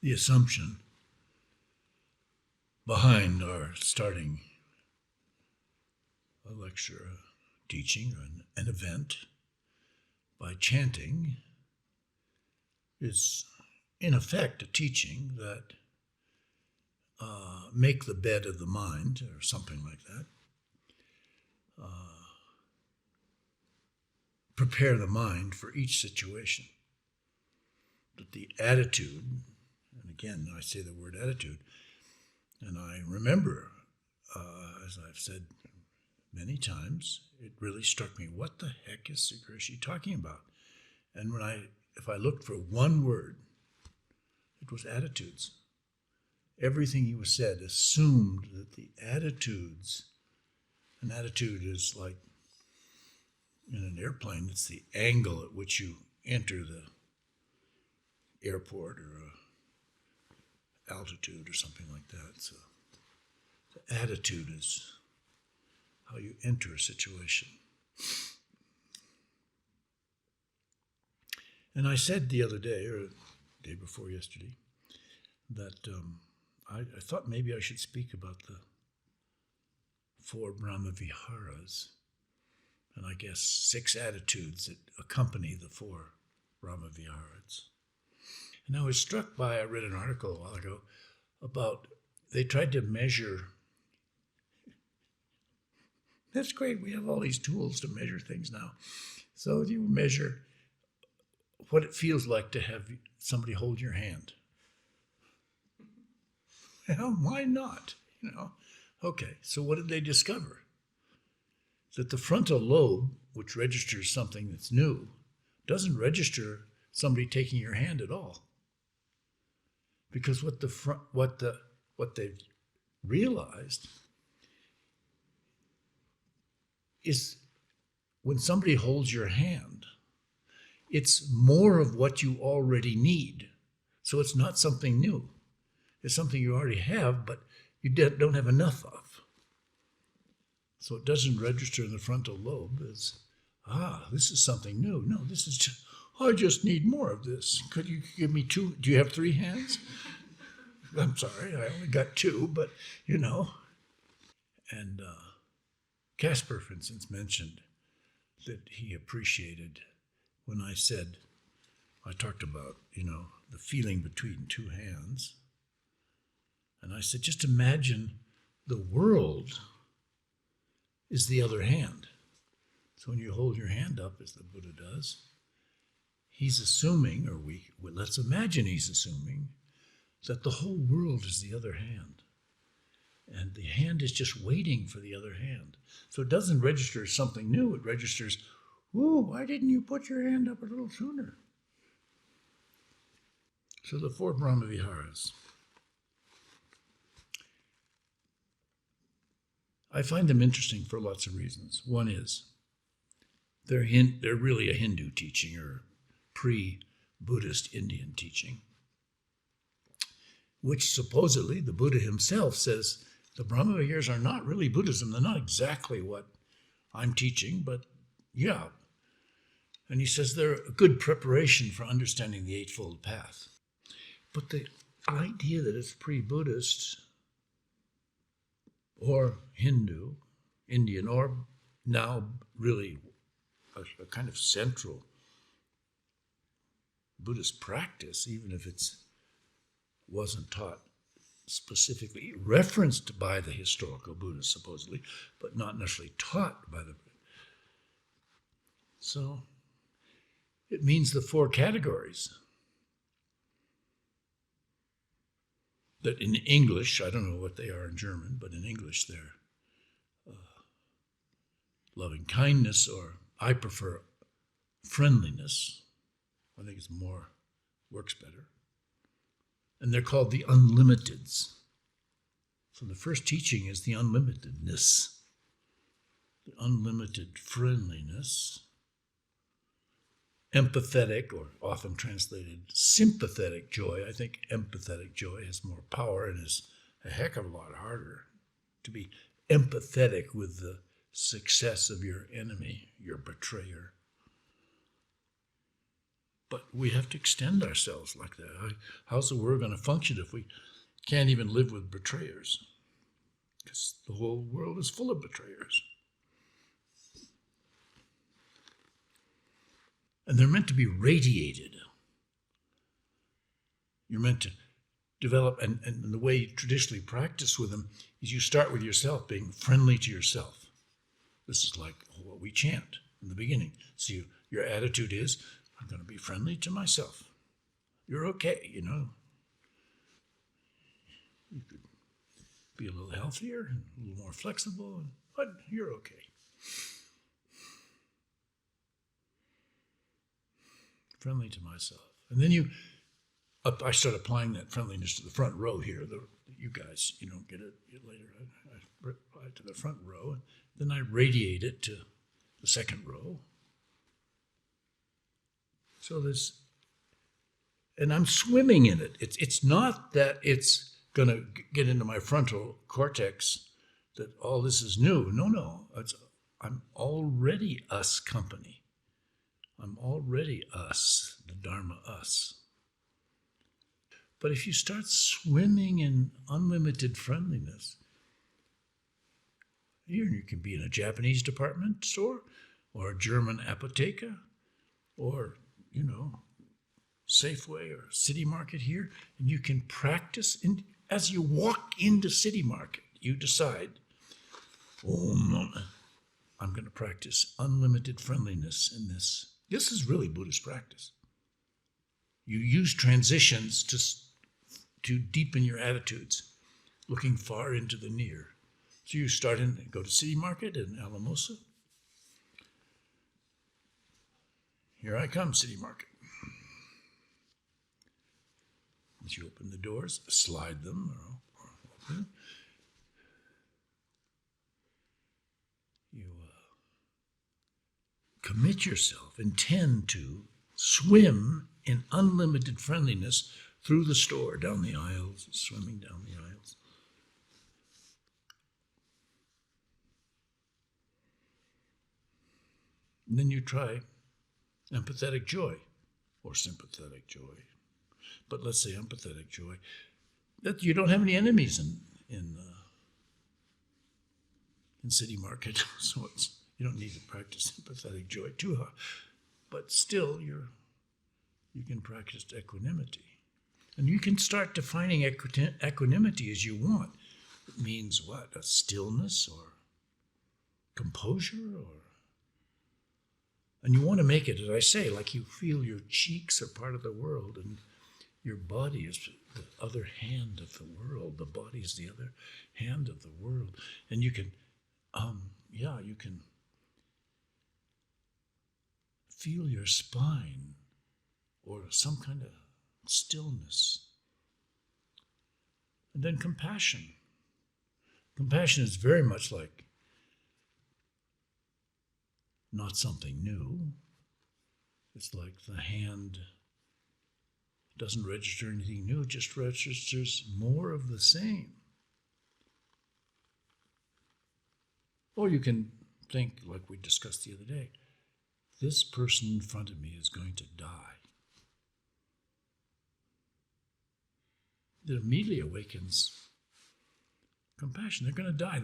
the assumption behind our starting a lecture, a teaching, or an event by chanting is, in effect, a teaching that make the bed of the mind, or something like that. Prepare the mind for each situation. That the attitude, and again, I say the word attitude, and I remember, as I've said many times, it really struck me, what the heck is Sri Krishi talking about? And if I looked for one word, it was attitudes. Everything he was said assumed that the attitudes, an attitude is like, in an airplane, it's the angle at which you enter the airport or altitude or something like that. So the attitude is how you enter a situation. And I said the other day, or the day before yesterday, that I thought maybe I should speak about the 4 Brahmaviharas, and I guess 6 attitudes that accompany the 4 Brahmaviharas. And I was struck by, I read an article a while ago about, they tried to measure, that's great, we have all these tools to measure things now. So you measure what it feels like to have somebody hold your hand. Well, why not? Okay, so what did they discover? That the frontal lobe, which registers something that's new, doesn't register somebody taking your hand at all. Because what they've realized is when somebody holds your hand, it's more of what you already need. So it's not something new. It's something you already have, but you don't have enough of. So it doesn't register in the frontal lobe as, this is something new. No, this is just, I just need more of this. Could you give me 2? Do you have 3 hands? I'm sorry, I only got 2, but And Casper, for instance, mentioned that he appreciated when I talked about, the feeling between 2 hands. And I said, just imagine the world is the other hand. So when you hold your hand up, as the Buddha does, he's assuming, or let's imagine he's assuming, that the whole world is the other hand. And the hand is just waiting for the other hand. So it doesn't register as something new. It registers, why didn't you put your hand up a little sooner? So the 4 Brahmaviharas. I find them interesting for lots of reasons. One is, they're really a Hindu teaching, or pre-Buddhist Indian teaching, which supposedly the Buddha himself says the Brahmaviharas are not really Buddhism. They're not exactly what I'm teaching, but yeah. And he says they're a good preparation for understanding the Eightfold Path. But the idea that it's pre-Buddhist or Hindu, Indian, or now really a kind of central Buddhist practice, even if it wasn't taught specifically, referenced by the historical Buddhists supposedly, but not necessarily taught by the Buddha. So it means the 4 categories. That in English, I don't know what they are in German, but in English they're loving kindness, or I prefer friendliness. I think it's works better. And they're called the unlimiteds. So the first teaching is the unlimitedness, the unlimited friendliness, empathetic, or often translated sympathetic joy. I think empathetic joy has more power and is a heck of a lot harder to be empathetic with the success of your enemy, your betrayer. But we have to extend ourselves like that. How's the world going to function if we can't even live with betrayers? Because the whole world is full of betrayers. And they're meant to be radiated. You're meant to develop, and the way you traditionally practice with them is you start with yourself, being friendly to yourself. This is like what we chant in the beginning. So your attitude is, I'm going to be friendly to myself. You're okay, you know. You could be a little healthier, a little more flexible, but you're okay. Friendly to myself. And then I start applying that friendliness to the front row here. You guys, you don't get it later. I apply it to the front row, and then I radiate it to the second row. So and I'm swimming in it. It's not that it's going to get into my frontal cortex that all this is new. No. I'm already us company. I'm already us, the Dharma us. But if you start swimming in unlimited friendliness, you can be in a Japanese department store or a German apotheca or, Safeway or City Market here, and you can practice. And as you walk into City Market, you decide, I'm going to practice unlimited friendliness in this. This is really Buddhist practice. You use transitions to deepen your attitudes, looking far into the near. So you go to City Market in Alamosa. Here I come, City Market. As you open the doors, slide them or open them. You commit yourself, intend to swim in unlimited friendliness through the store, down the aisles, swimming down the aisles. And then you try empathetic joy or sympathetic joy. But let's say empathetic joy. That you don't have any enemies in City Market, so you don't need to practice sympathetic joy too hard. But still, you can practice equanimity. And you can start defining equanimity as you want. It means what? A stillness or composure and you want to make it, as I say, like you feel your cheeks are part of the world and your body is the other hand of the world. The body is the other hand of the world. And you can, you can feel your spine or some kind of stillness. And then compassion. Compassion is very much like not something new. It's like the hand doesn't register anything new, it just registers more of the same. Or you can think, like we discussed the other day, this person in front of me is going to die. It immediately awakens compassion. They're going to die.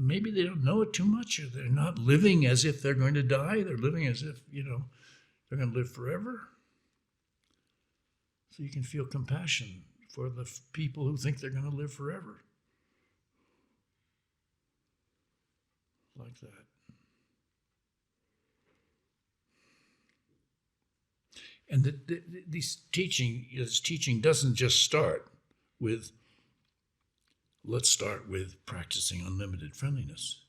Maybe they don't know it too much, or they're not living as if they're going to die. They're living as if, they're going to live forever. So you can feel compassion for the people who think they're going to live forever. Like that. And this teaching doesn't just start with, let's start with practicing unlimited friendliness.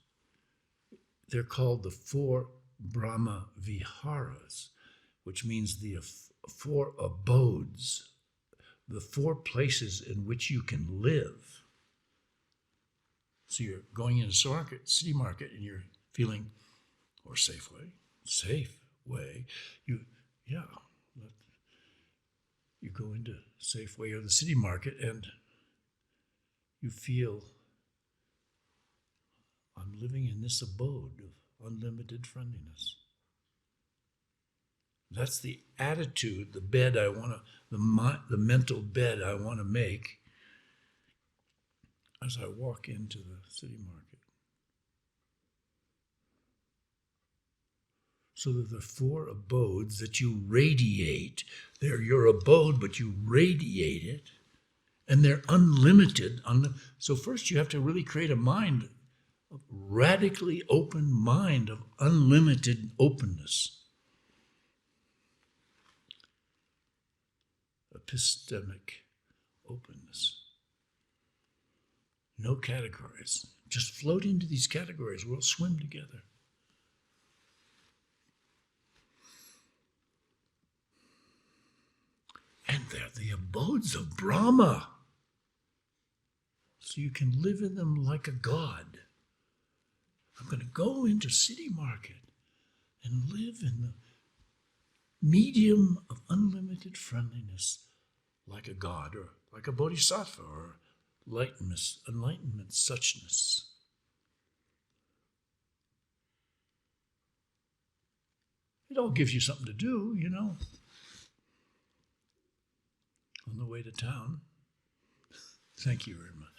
They're called the 4 Brahmaviharas, which means the 4 abodes, the 4 places in which you can live. So you're going into City Market, and you're feeling, or Safeway, you go into Safeway or the City Market, and you feel, I'm living in this abode of unlimited friendliness. That's the attitude, the bed I want to, the mental bed I want to make as I walk into the city market. So that the 4 abodes that you radiate, they're your abode, but you radiate it, and they're unlimited. So first you have to really create a mind, a radically open mind of unlimited openness. Epistemic openness. No categories. Just float into these categories. We'll swim together. And they're the abodes of Brahma. So you can live in them like a god. I'm going to go into city market and live in the medium of unlimited friendliness like a god, or like a bodhisattva, or enlightenment suchness. It all gives you something to do, you know. On the way to town. Thank you very much.